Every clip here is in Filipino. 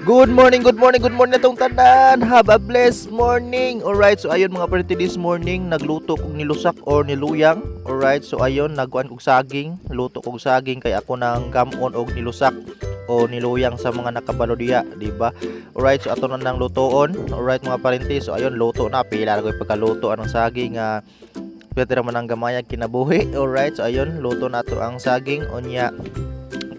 Good morning natong tanan. Have a blessed morning. Alright, so ayun mga party this morning, nagluto kong nilusak or niluyang. Alright, so ayun, nagkuan kog saging, luto kog saging kay ako nang gamon og nilusak o niluyang sa mga nakabalo diya, di ba? Alright, so ato na nang lutoon. Alright mga party, so ayun, luto na, pila na ko pagkaluto anong saging pwede naman ang gamayag kinabuhi. Alright, so ayun, luto na to ang saging unya.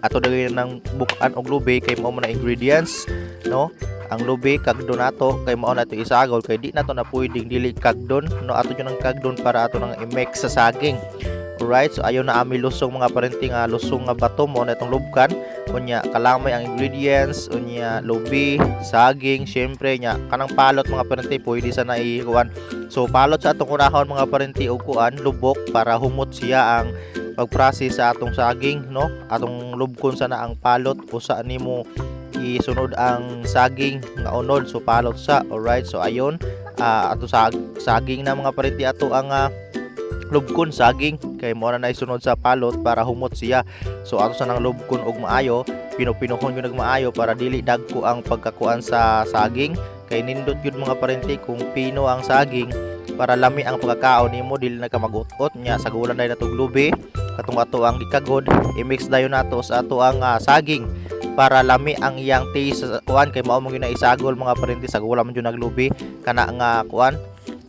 Ato dagay ng bukan og lubi kay mao man ingredients, no? Ang lubi kagdon nato kay mao nato isagol kay di nato na pwedeng dili kagdon, no? Ato jud ng kagdon para ato nang i-mix sa saging. Alright, so ayon na ami lusong mga parente nga lusong nga bato mo na itong lubkan. Unya kalamay ang ingredients, unya lubi, saging, syempre nya kanang palot mga parente pwede sana ikuan. So palot sa atong unahon mga parente og kuan lubok para humot siya ang pag-process sa atong saging, no? Atong lubkon sana ang palot usa nimo isunod ang saging nga unod, so palot sa. Alright, so ayon ato saging na mga parente ato ang lubkon saging kay mo na isunod sa palot para humot siya. So ato sa nang lubkon og maayo, pinupinuhon gyud og maayo para dili dagko ang pagkakuan sa saging kay nindot gyud mga parente kung pino ang saging para lami ang pagkakaon nimo dili na ka mag-ut-ut nya sagulan dai natong lubi katong ato ang gikagod i-mix dayon nato sa ato ang saging para lami ang iyang taste sa kuan kay mao mo gyud na isagol mga parente sagulan man gyud naglubi kana nga kuan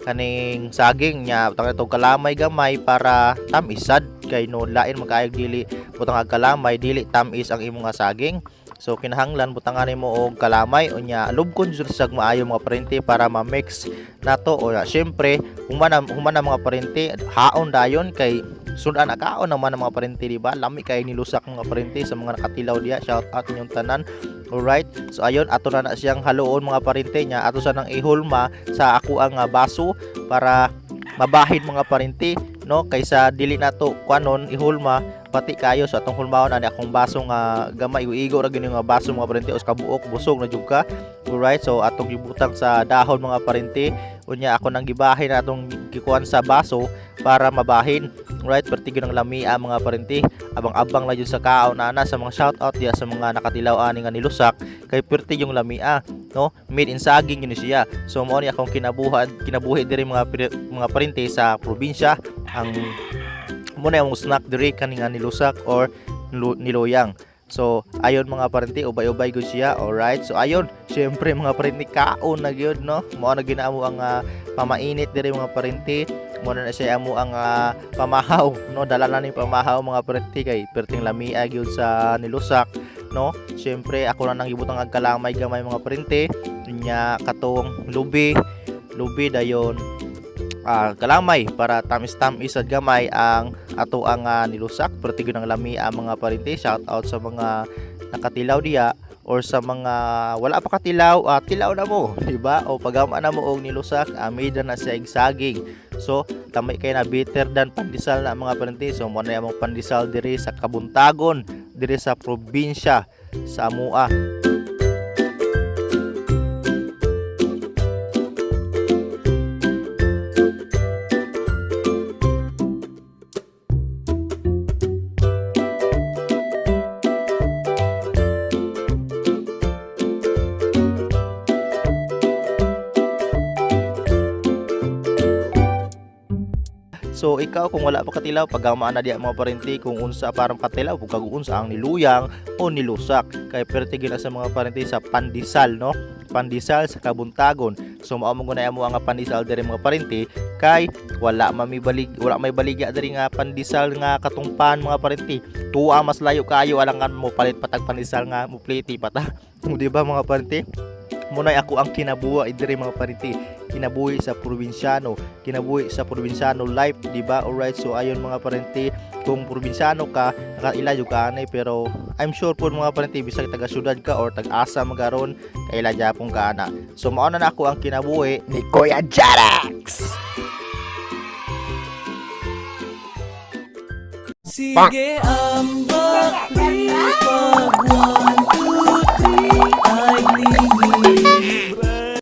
kaning saging nya butang ito kalamay gamay para tamis-sad kay no lain magkaayog dili butang ag kalamay dili tamis ang imong saging. So kinahanglan butangan nimo og kalamay unya lubkon jud sa maayo mga parente para ma-mix nato o syempre humana mga parente haon dayon kay sudan akaon naman ang mga parente, di ba? Lami kay nilusak mga parente sa mga nakatilaw diya. Shout out ninyong tanan. Alright, so ayon ato na siyang haluon mga parente nya ato sa nang ihulma sa ako ang baso para mabahid mga parente, no? Kaysa dili nato kuanon ihulma pati kayo sa atong hulmaon ani akong baso nga gamay igo ra gyud nga baso mga parente os kabuok busog na jud ka. Alright, so atong gibutang sa dahon mga parente unya ako nang gibahin atong gikuan sa baso para mabahin. Alright, perti gyud ang lamia mga parente abang-abang la jud sa kaon ana sa mga shout out diya sa mga nakatilaw ani nga nilusak kay perti yung lamia, no? Made in saging yun siya. So mao ni akong kinabuhi diri mga parente sa probinsya ang muna yung snack diri kaning nilusak or niluyang. So ayon mga parente ubay-ubay gud siya. Alright, so ayon syempre mga parente kaon na gyud, no? Mao na ginaamo ang pamainit diri mga parente. Mao na siya amo ang pamahaw, no? Dala na ni pamahaw mga parente kay perting lamia gyud sa nilusak, no? Syempre ako na nang gibutang ag kalamay gamay mga parente nya katong lubi dayon kalamay para tamis-tamis at gamay ang ato ang nilusak perti gyud ang lami ang mga parente. Shout out sa mga nakatilaw diya or sa mga wala pa katilaw, tilaw na mo, di ba? O pagama na mo og nilusak, made na siya saging. So tamay kay na better than pandesal na mga parente. So mo na among pandesal diri sa Kabuntagon, diri sa probinsya sa amua. So ikaw kung wala pa katilaw pagamaan na diya mga parente kung unsa parang katilaw kung kagunsa ang niluyang o nilusak kay perti gyud sa mga parente sa pandesal, no? Pandesal sa Kabuntagon. So mao mo gunay mo ang pandesal diri mga parente kay wala may baligya diri nga pandesal nga katungpan mga parente. Tuwa mas layo kayo alangan mo palit patag pandesal nga mo pliti pata. Di ba mga parente? Munay ako ang kinabuhi diri mga parente, kinabuhi sa probinsyano life, di ba? Alright, so ayon mga parente kung probinsyano ka nakailayo ka anay pero I'm sure po mga parente bisag taga syudad ka or tag-asa magaron kaila japon ka ana. So mao na ako ang kinabuhi ni Kuya Jarax. Sige ang bakli pagwan